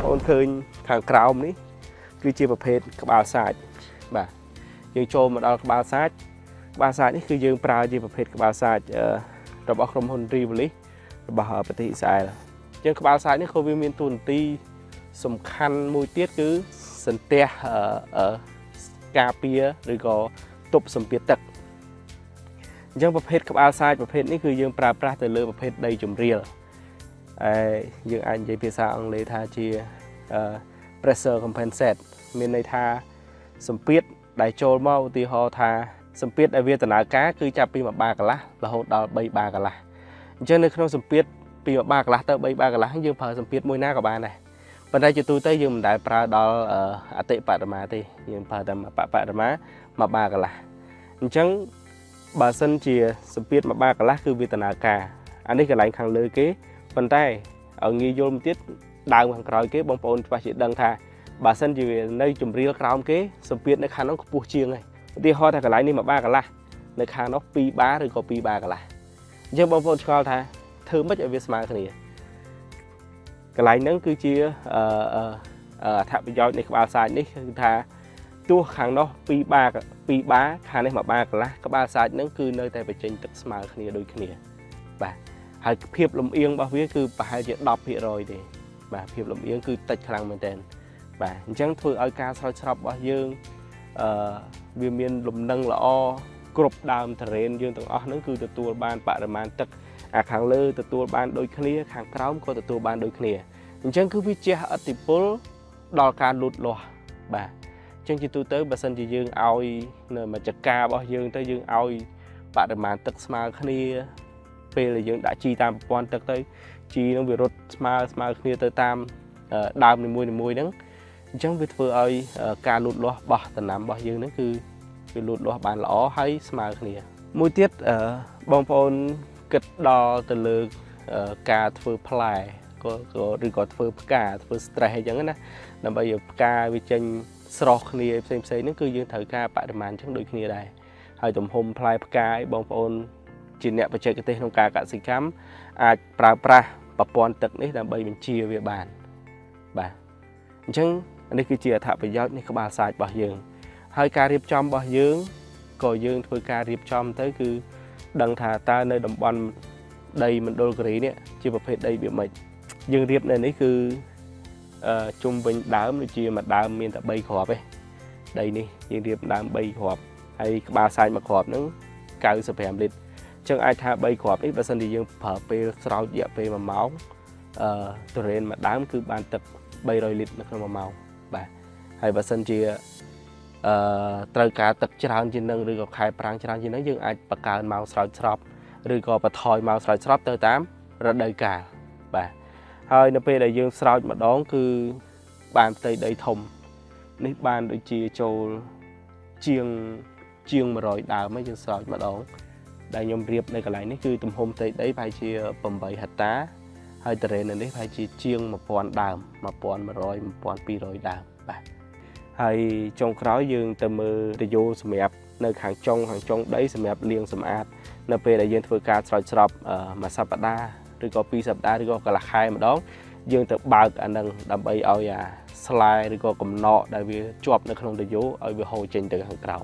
ôn khơi hàng cào ní cứ chiaประเภท các bao sạch bà dương cho một đào ba sạch ní cứ dương prao chia ประเภท các bao sạch rồi bóc không hôn ri với bà hợp thị xài là dương các bao sạch ní không viên miền tuần ti sầm khăn mùi tiết cứ sần te ở cà pia rồi có tục sầm tiết tật dương ประเภท các bao sạch ประเภท ní cứ dương prao prao từ lơ ประเภท đầy chùm riêng dương anh dạy phía sau ông lấy tha chia pressure compensate miền này tha sầm piết đại châu mau thì họ tha sầm piết đại việt là cá cứ chạp pi mà ba cả lá là hột đào bay ba cả lá cho nên không sầm piết pi mà ba cả lá tới bay ba cả lá dương phở sầm piết môi ná của ba này bên đây cho tôi tới dương đại pra đào ở tệ bạc mà thì dương phở tầm bạc mà ba cả lá chẳng bà sân chia sầm piết mà ba cả lá cứ việt là cá anh ấy cái lạnh khang lưới kế bên tay ở nghi vô một tiết đào hàng còi kế bông bồn và chỉ đăng thà bà sân chỉ nơi chùm riêng cào kế sầm piết nơi khăn nó bùa chiêng này thì họ thà cái lái này mà ba cả là nơi khăn nó pi bá rồi có pi ba cả là nhưng bông bồn cào thà thưa mất ở việt nam cái này cái lái nó cứ chia thà bây giờ này ba sai này thà tua khăn nó pi bá khăn này mà ba cả là các ba sai nó cứ nơi tại phải trênទឹកស្មើ គ្នា ដូច គ្នា បាទ ហើយ ភាពលំអៀងរបស់វា គឺ ប្រហែលជា 10% ទេ បាទ ភាពលំអៀង គឺ តិច ខ្លាំង មែនទែន បាទ អញ្ចឹង ធ្វើ ឲ្យ ការ ស្រោចស្រព របស់ យើង វា មាន លំនឹង ល្អ គ្រប់ ដើម terrain យើង ទាំង អស់ ហ្នឹង គឺ ទទួល បាន បរិមាណ ទឹក អា ខាង លើ ទទួល បាន ដូច គ្នា ខាង ក្រោម ក៏ ទទួល បាន ដូច គ្នា អញ្ចឹង គឺ វា ជះ ឥទ្ធិពល ដល់ ការ លូតលាស់ បាទ អញ្ចឹង ជា ទូទៅ បើ សិន ជា យើង ឲ្យ នៅ មួយ ចក្កា របស់ យើង ទៅ យើង ឲ្យ បរិមាណ ទឹក ស្មើ គ្នា ពេលដែលយើងដាក់ជីតាមប្រព័ន្ធទឹកទៅជីនឹងវារត់ស្មើគ្នាទៅតាមដើមនីមួយៗហ្នឹងអញ្ចឹងវាធ្វើឲ្យការលូតលាស់របស់ដំណាំរបស់យើងហ្នឹងគឺវាលូតលាស់បានល្អហើយស្មើគ្នាមួយទៀតបងប្អូនគិតដល់ទៅលើការធ្វើផ្លែក៏ឬក៏ធ្វើផ្កាធ្វើ stress អញ្ចឹងណាដើម្បីឲ្យផ្កាវាចេញស្រស់គ្នាផ្សេងៗហ្នឹងគឺយើងត្រូវការបរិមាណអញ្ចឹងដូចគ្នាដែរហើយទំហំផ្លែផ្កាឲ្យបងប្អូនជាអ្នកបច្ចេកទេសក្នុងការកសិកម្មអាចប្រើប្រាស់ប្រព័ន្ធទឹកនេះដើម្បីបញ្ជាវាបានបាទអញ្ចឹងនេះគឺជាអត្ថប្រយោជន៍នៃក្បាលសាច់របស់យើងហើយការរៀបចំរបស់យើងក៏យើងធ្វើការរៀបចំទៅគឺដឹងថាតើនៅតំបន់ដីមណ្ឌលគិរីនេះជាប្រភេទដីវាម៉េចយើងរៀបនៅនេះគឺជុំវិញដើមដូចជាមួយដើមមានតែ3គ្រាប់ទេដីនេះយើងរៀបដើម3គ្រាប់ហើយក្បាលសាច់មួយគ្រាប់ហ្នឹង95លីត្រចឹងអាចថា3គ្រាប់នេះបើសិនជាយើងប្រើពេលស្រោចរយៈពេល1ម៉ោងterrain មួយដើមគឺបានទឹក300លីត្រនៅក្នុង1ម៉ោងបាទហើយបើសិនជាត្រូវការទឹកច្រើនជាងនឹងឬក៏ខែប្រាំងច្រើនជាងនឹងយើងអាចបង្កើនម៉ោងស្រោចស្រពឬក៏បន្ថយម៉ោងស្រោចស្រពទៅតាមរដូវកាលបាទហើយនៅពេលដែលយើងស្រោចម្ដងគឺបានផ្ទៃដីធំនេះបានដូចជាចូលជាង100ដើមហើយយើងស្រោចម្ដងដែលខ្ញុំរៀបនៅកន្លែងនេះគឺទំហំផ្ទៃដីប្រហែលជា8ហិកតាហើយ terrain នៅនេះប្រហែលជាជាង1000ដើម1100 1200ដើមបាទហើយចុងក្រោយយើងទៅមើលរយោសម្រាប់នៅខាងចុងដីសម្រាប់លាងសម្អាតនៅពេលដែលយើងធ្វើការស្រោចស្រពមួយសប្តាហ៍ឬក៏2សប្តាហ៍ឬក៏កន្លះខែម្ដងយើងទៅបើកអានឹងដើម្បីឲ្យអាស្លែឬក៏កំណកដែលវាជាប់នៅក្នុងរយោឲ្យវាហូរចេញទៅខាងក្រៅ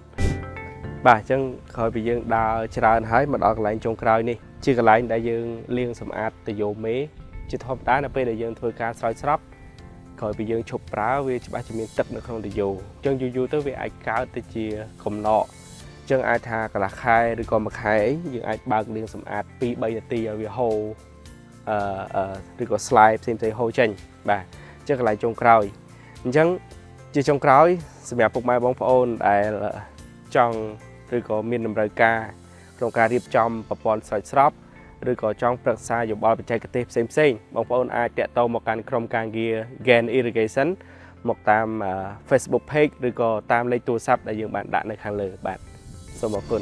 បាទអញ្ចឹងក្រោយពីយើងដើរច្រើនហើយមកដល់កន្លែងចុងក្រោយនេះជាកន្លែងដែលយើងលាងសម្អាតទយោមេជាធម្មតានៅពេលដែលយើងធ្វើការស្រោចស្រពក្រោយពីយើងឈប់ប្រើវាច្បាស់ជាមានទឹកនៅក្នុងទយោអញ្ចឹងយូរទៅវាអាចកើតទៅជាកំណកអញ្ចឹងអាចថាកន្លះខែឬក៏មួយខែយើងអាចបើកលាងសម្អាត 2-3 នាទីឲ្យវាហូរឬក៏ស្លាយផ្សេងហូរចេញបាទអញ្ចឹងកន្លែងចុងក្រោយអញ្ចឹងជាចុងក្រោយសម្រាប់ពុកម៉ែបងប្អូនដែលចង់ឬក៏មានតម្រូវការក្នុងការរៀបចំប្រព័ន្ធស្រោចស្រពឬក៏ចង់ប្រឹក្សាយោបល់បច្ចេកទេសផ្សេងបងប្អូនអាចតាក់ទងមកកាន់ក្រុមការងារ Gain Irrigation មកតាម Facebook Page ឬក៏តាមលេខទូរស័ព្ទដែលយើងបានដាក់នៅខាងលើបាទសូមអរគុណ